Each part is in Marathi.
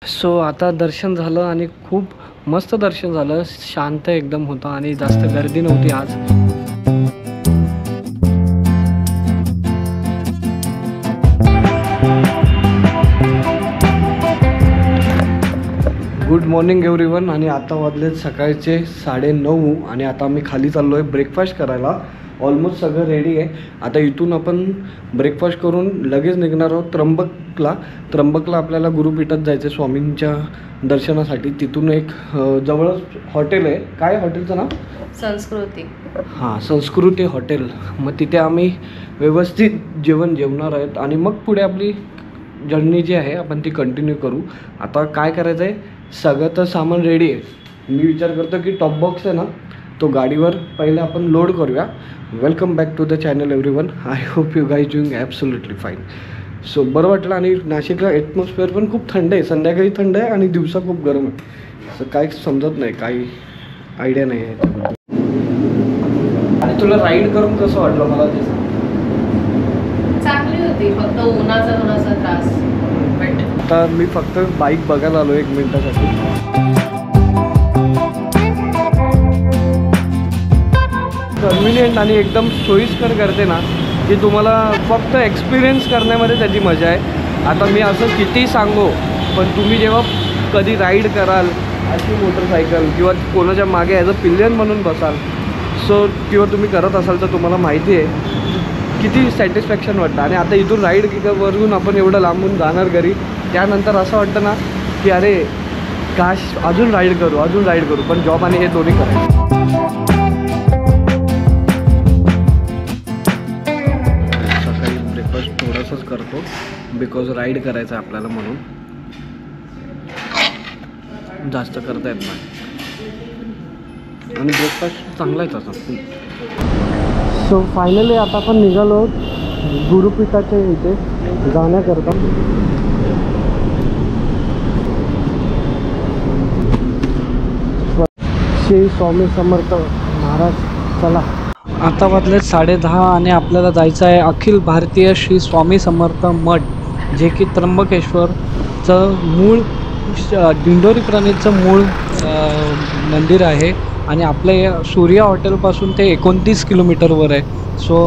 सो आता दर्शन झालं आणि खूप मस्त दर्शन झालं, शांत एकदम होतं आणि जास्त गर्दी नव्हती आज. Good morning everyone. आणि आता वाजलेत सकाळचे 9:30 आणि आता आम्ही खाली चाललो आहे ब्रेकफास्ट करायला. ऑलमोस्ट सगळं रेडी आहे. आता इथून आपण ब्रेकफास्ट करून लगेच निघणार आहोत त्र्यंबकला आपल्याला गुरुपीठात जायचं स्वामींच्या दर्शनासाठी. तिथून एक जवळच हॉटेल आहे. काय हॉटेलचं नाव? संस्कृती. हां, संस्कृती हॉटेल. मग तिथे आम्ही व्यवस्थित जेवणार आहेत आणि मग पुढे आपली जर्नी जी आहे आपण ती कंटिन्यू करू. आता काय करायचं आहे, सगळं तर सामान रेडी आहे. मी विचार करतो की टॉप बॉक्स आहे ना, तो गाडीवर पहिले आपण लोड करूया. Welcome back to the channel everyone. I hope you guys doing absolutely fine. So बरं वाटलं. आणि नाशिकला ॲटमॉस्फिअर पण खूप थंड आहे. संध्याकाळी थंड आहे आणि दिवसा खूप गरम आहे. असं काही समजत नाही, काही आयडिया नाही आहे त्याबद्दल. आणि तुला राईड करून कसं वाटलं मला ते सांग. चांगली होती, फक्त उन्हाचा थोडासा त्रास. आता मी फक्त बाईक बघायला आलो 1 मिनिटासाठी. कन्व्हिनियंट आणि एकदम सोयीस्कर करते ना की तुम्हाला फक्त एक्सपिरियन्स करण्यामध्ये त्याची मजा आहे. आता मी असं किती सांगू, पण तुम्ही जेव्हा कधी राईड कराल अशी मोटरसायकल किंवा कोणाच्या मागे ॲज अ पिलियन म्हणून बसाल, सो किंवा तुम्ही करत असाल तर तुम्हाला माहिती आहे किती सॅटिस्फॅक्शन वाटतं. आणि आता इथून राईड वरून आपण एवढं लांबून जाणार घरी, त्यानंतर असं वाटतं ना की अरे काश अजून राईड करू. पण जॉब आणि हे दोन्ही करायचं. सकाळी ब्रेकफास्ट थोडंसंच करतो बिकॉज राईड करायचं आहे आपल्याला, म्हणून जास्त करता येत नाही. आणि ब्रेकफास्ट चांगला आहे तसा. सो फायनली आता आपण निघालो गुरुपीठाच्या इथे जाण्याकरता. श्री स्वामी समर्थ महाराज. चला, आता वाजले 10:30 आणि आपल्याला जायचं आहे अखिल भारतीय श्री स्वामी समर्थ मठ, जे की त्र्यंबकेश्वरचं मूळ दिंडोरी प्रणीतचं मूळ मंदिर आहे. आणि आपल्या सूर्या हॉटेलपासून ते 29 किलोमीटरवर आहे. सो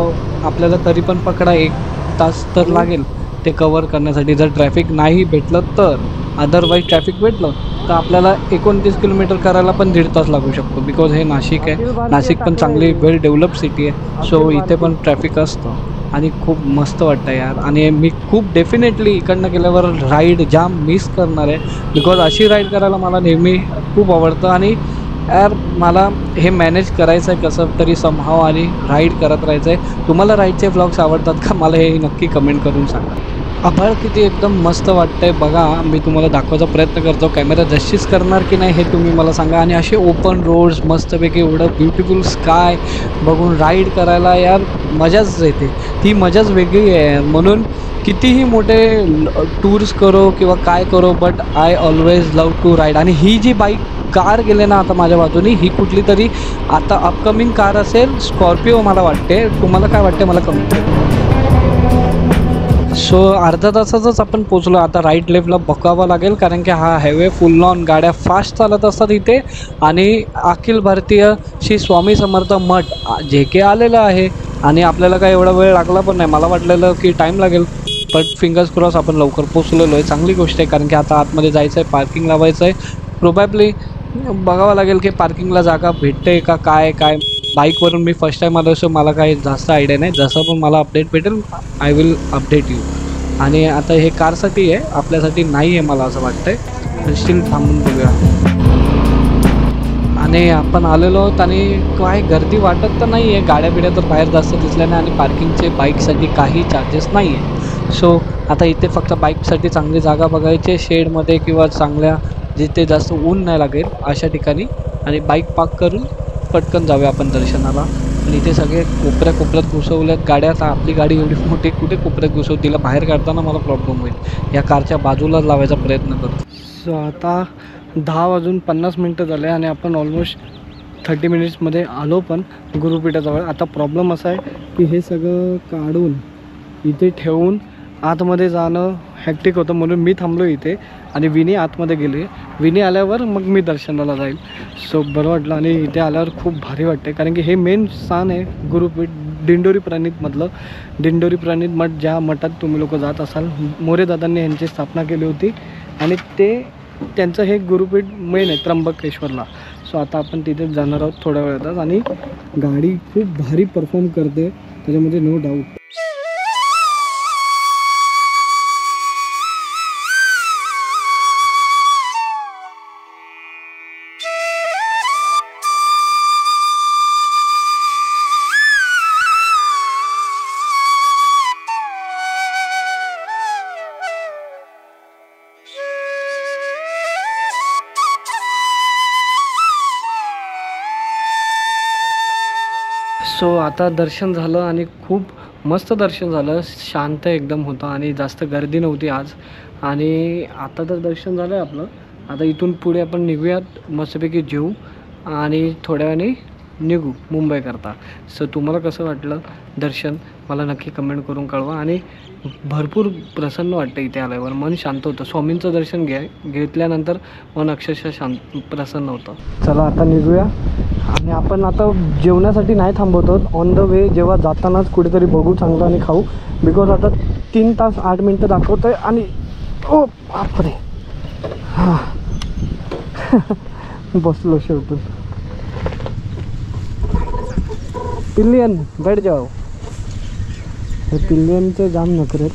आपल्याला तरी पण पकडा 1 तास तर लागेल ते कवर करण्यासाठी, जर ट्रॅफिक नाही भेटलं तर. अदरवाईज ट्रॅफिक भेटलं तर आपल्याला 29 किलोमीटर करायला पण 1.5 तास लागू शकतो. बिकॉज हे नाशिक आहे. नाशिक पण चांगली वेल डेव्हलप सिटी आहे. सो इथे पण ट्रॅफिक असतं आणि खूप मस्त वाटतं यार. आणि मी खूप डेफिनेटली इकडनं गेल्यावर राईड जाम मिस करणार आहे. बिकॉज अशी राईड करायला मला नेहमी खूप आवडतं. आणि यार मला हे मॅनेज करायचं आहे कसं तरी समहाव आणि राईड करत राहायचं आहे. तुम्हाला राईडचे व्लॉग्स आवडतात का, मला हे नक्की कमेंट करून सांगा. आभाळ किती एकदम मस्त वाटतं आहे बघा. मी तुम्हाला दाखवायचा प्रयत्न करतो. कॅमेरा जशीच करणार की नाही हे तुम्ही मला सांगा. आणि असे ओपन रोड्स मस्तपैकी एवढं ब्युटिफुल स्काय बघून राईड करायला यार मजाच येते. ती मजाच वेगळी आहे. म्हणून कितीही मोठे टूर्स करो किंवा काय करो, but I always love to ride. आणि ही जी कार गेले ना आता माझ्या बाजूनी, ही कुठली तरी आता अपकमिंग कार असेल, स्कॉर्पिओ मला वाटते. तुम्हाला काय वाटते मला कमेंट करा. सो अर्धा तासातच आपण पोचलो. आता राईट लेफ्टला बघावं लागेल कारण की हा हायवे फुल ऑन गाड्या फास्ट चालत असतात इथे. आणि अखिल भारतीय श्री स्वामी समर्थ मठ जे के आलेलं आहे. आणि आपल्याला काय एवढा वेळ लागला पण नाही. मला वाटलेलं की टाईम लागेल, बट फिंगर्स क्रॉस आपण लवकर पोचलेलो आहे. चांगली गोष्ट आहे कारण की आता आतमध्ये जायचं आहे, पार्किंग लावायचं आहे. प्रोबॅबली बघावं लागेल की पार्किंगला जागा भेटते का काय. बाईकवरून मी फर्स्ट टाईम आलो, सो मला काही जास्त आयडिया नाही. जसं पण मला अपडेट भेटेल आय विल अपडेट यू. आणि आता हे कारसाठी आहे, आपल्यासाठी नाही आहे मला असं वाटतं आहे. स्टील थांबून बघूया. आणि आपण आलेलो आहोत आणि काय गर्दी वाटत तर नाही आहे. गाड्या बिड्या तर बाहेर जास्त दिसल्या नाही. आणि पार्किंगचे बाईकसाठी काही चार्जेस नाही आहे. सो आता इथे फक्त बाईकसाठी चांगली जागा बघायची, शेडमध्ये किंवा चांगल्या जिथे जास्त ऊन नाही लागेल अशा ठिकाणी. आणि बाईक पार्क करून पटकन जाऊया आपण दर्शनाला. आणि इथे सगळे कोपऱ्यात घुसवल्यात गाड्या. आता आपली गाडी एवढी मोठी कुठे कोपऱ्यात घुसवतील, तिला बाहेर काढताना मला प्रॉब्लेम होईल. या कारच्या बाजूलाच लावायचा प्रयत्न करतो. सो आता 10:50 झाले आणि आपण ऑलमोस्ट 30 मिनिट्समध्ये आलो पण गुरुपीठाजवळ. आता प्रॉब्लेम असा आहे की हे सगळं काढून इथे ठेवून आतमध्ये जाणं हॅक्टिक होतं म्हणून मी थांबलो इथे आणि विनी आतमध्ये गेली. विनी आल्यावर मग मी दर्शनाला जाईल. सो बरं वाटलं आणि इथे आल्यावर खूप भारी वाटते कारण की हे मेन स्थान आहे गुरुपीठ दिंडोरी प्रणीतमधलं. दिंडोरी प्रणीत मठ, ज्या मठात तुम्ही लोक जात असाल, मोरे दादांनी यांची स्थापना केली होती आणि त्यांचं हे गुरुपीठ मेन आहे त्र्यंबकेश्वरला. सो आता आपण तिथेच जाणार आहोत थोड्या वेळातच आणि गाडी खूप भारी परफॉर्म करते त्याच्यामध्ये नो डाऊट. सो आता दर्शन झालं आणि खूप मस्त दर्शन झालं. शांत एकदम होतं आणि जास्त गर्दी नव्हती आज. आणि आता तर दर्शन झालं आहे आपलं. आता इथून पुढे आपण निघूयात, मस्तपैकी जेवू आणि थोड्या वेळाने निघू मुंबईकरता. सो तुम्हाला कसं वाटलं दर्शन मला नक्की कमेंट करून कळवा. आणि भरपूर प्रसन्न वाटतं इथे आल्यावर, मन शांत होतं. स्वामींचं दर्शन घेतल्यानंतर मन अक्षरशः शांत प्रसन्न होतं. चला आता निघूया. आणि आपण आता जेवणासाठी नाही थांबवतो, ऑन द वे जेव्हा जातानाच कुठेतरी बघू चांगलं आणि खाऊ. बिकॉज आता 3 तास 8 मिनटं दाखवतं आहे आणि ओ बापरे हां बसलो शेवटून. पिल्लियन बैठ जाओ. हे पिल्लियनचे जाम नखरेत.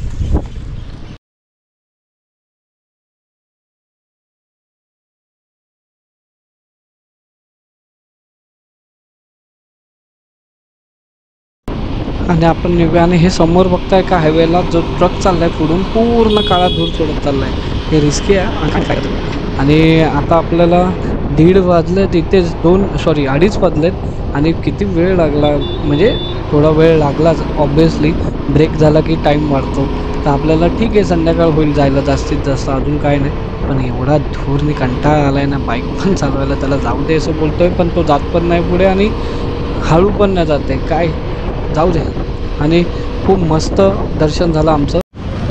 आणि आपण निघूया. आणि हे समोर बघताय का हायवेला जो ट्रक चाललाय पुढून पूर्ण काळा धूर सोडत चाललाय. हे रिस्की आहे. आणि आता आपल्याला 1:30 वाजले, तिथेच 2:30 वाजलेत आणि किती वेळ लागला, म्हणजे थोडा वेळ लागलाच ऑब्वियसली. ब्रेक झाला की टाईम वाढतो. तर आपल्याला ठीक आहे संध्याकाळ होईल जायला जास्तीत जास्त, अजून काय नाही. पण एवढा धूरनी कंटाळा आला आहे ना बाईक पण चालवायला. त्याला जाऊ दे असं बोलतो आहे पण तो जात पण नाही पुढे आणि हळू पण नाही जाते, काय जाऊ दे. आणि खूप मस्त दर्शन झालं आमचं.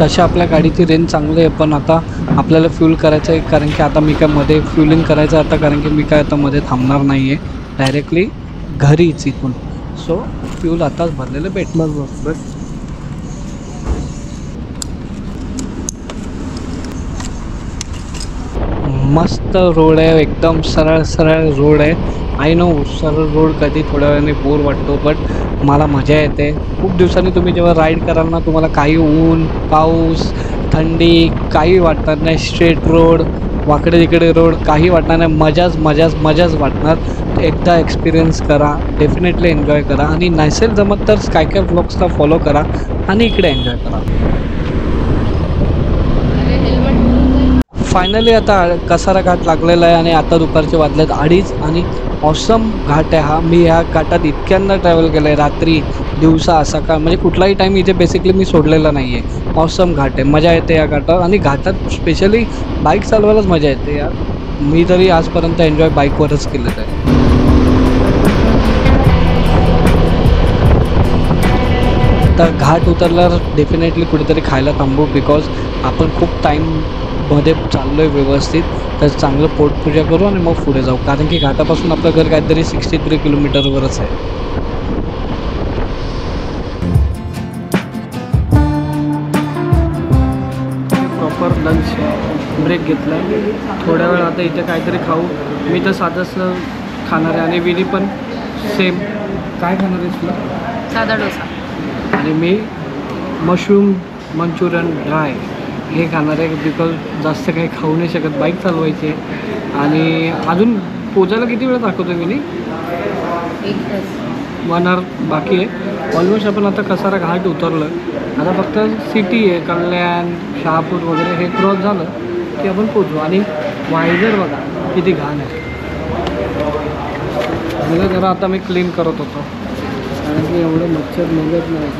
तशा आपल्या गाडीची रेंज चांगली आहे, पण आता आपल्याला फ्यूल करायचं आहे कारण की आता मी काय मध्ये फ्युलिंग करायचं आता, कारण की मी काय आता मध्ये थांबणार नाही आहे, डायरेक्टली घरीच इथून. सो फ्यूल आताच भरलेलं भेटणार. बस मस्त रोड आहे, एकदम सरळ सरळ रोड आहे. आय नो सरळ रोड कधी थोड्या वेळाने बोर वाटतो, बट मला मजा येते. खूप दिवसांनी तुम्ही जेव्हा राईड कराल ना, तुम्हाला काही ऊन पाऊस थंडी काही वाटणार नाही. स्ट्रेट रोड, वाकडे तिकडे रोड काही वाटणार नाही. मजाच वाटणार. एकदा एक्सपिरियन्स करा, डेफिनेटली एन्जॉय करा. आणि नसेल जमत तर काय व्लॉग्सला फॉलो करा आणि इकडे एन्जॉय करा. फायनली आता कसारा घाट लागलेला आहे आणि आता दुपारचे वाजलेत 2:30 आणि ऑसम घाट आहे हा. मी ह्या घाटात इतक्यांदा ट्रॅव्हल केलं आहे, रात्री दिवसा सकाळ, म्हणजे कुठलाही टाईम इथे बेसिकली मी सोडलेला नाही आहे. ऑसम घाट आहे, मजा येते या घाटावर. आणि घाटात स्पेशली बाईक चालवायलाच मजा येते यार. मी तरी आजपर्यंत एन्जॉय बाईकवरच केलेलं आहे. तर घाट उतरल्यावर डेफिनेटली कुठेतरी खायला थांबू, बिकॉज आपण खूप टाईममध्ये चाललो आहे व्यवस्थित. तर चांगलं पोटपूजा करू आणि मग पुढे जाऊ, कारण की घाटापासून आपलं घर काहीतरी 63 किलोमीटरवरच आहे. प्रॉपर लंच ब्रेक घेतला आहे. थोड्या वेळ आता इथे काहीतरी खाऊ. मी तर साधंच खाणार आहे आणि विनी पण सेम. काय खाणार आहे तुला? साधा डोसा. आणि मी मशरूम मंचुरियन ड्राय हे खाणार आहे, बिकॉज जास्त काही खाऊ नाही शकत, बाईक चालवायची आहे. आणि अजून पोचायला किती वेळ दाखवतो मी? 1 तास 1 आवर बाकी आहे. ऑलमोस्ट आपण आता कसारा घाट उतरलो आहे. आता फक्त सिटी आहे, कल्याण शहापूर वगैरे हे क्रॉस झालं की आपण पोचू. आणि वायझर बघा किती घाण आहे. मला जरा आता मी क्लीन करत होतो कारण की एवढं मच्छर निघत नाही.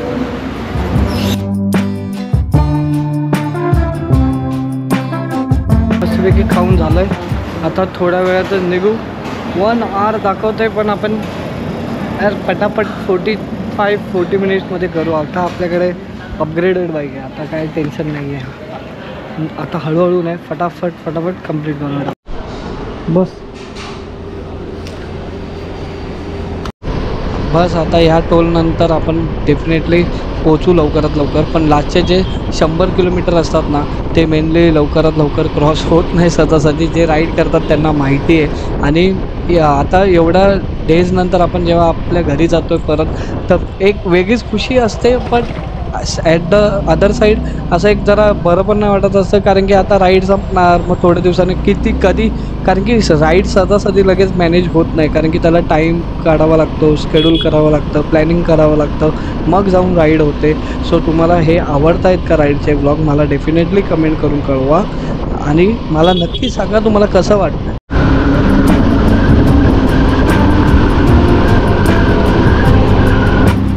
मस्तपैकी खाऊन झालं आहे. आता थोड्या वेळातच निघू. 1 आवर दाखवतं आहे पण आपण यार पटापट 45-40 मिनिट्समध्ये करू. आता आपल्याकडे अपग्रेडेड बाईक आहे, आता काय टेन्शन नाही आहे. आता हळूहळू नाही, फटाफट कंप्लीट करणार. बस आता ह्या टोलनंतर आपण डेफिनेटली पोचू लवकरात लवकर. पण लास्टचे जे 100 किलोमीटर असतात ना, ते मेनली लवकरात लवकर क्रॉस होत नाही सहजासहजी. जे राईड करतात त्यांना माहिती आहे. आणि आता एवढ्या डेज नंतर आपण जेव्हा आपल्या घरी जातो आहे परत, तर एक वेगळीच खुशी असते. पण ॲट द अदर साईड असं एक जरा बरं पण नाही वाटत असतं, कारण की आता राईड संपणार, मग थोड्या दिवसांनी कधी, कारण की राईड सहजासहजी लगेच मॅनेज होत नाही, कारण की त्याला टाईम काढावा लागतो, शेड्यूल करावं लागतं, प्लॅनिंग करावं लागतं, मग जाऊन राईड होते. सो तुम्हाला हे आवडत आहेत का राईडचे व्लॉग, मला डेफिनेटली कमेंट करून कळवा आणि मला नक्की सांगा तुम्हाला कसं वाटतं.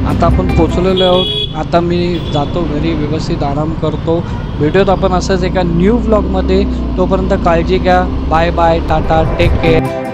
आता आपण पोचलेलो आहोत. आता मी जातो घरी, व्यवस्थित आराम करतो. भेटूयात आपण असंच एका न्यू व्लॉगमध्ये. तोपर्यंत काळजी घ्या. Bye bye, tata, take care.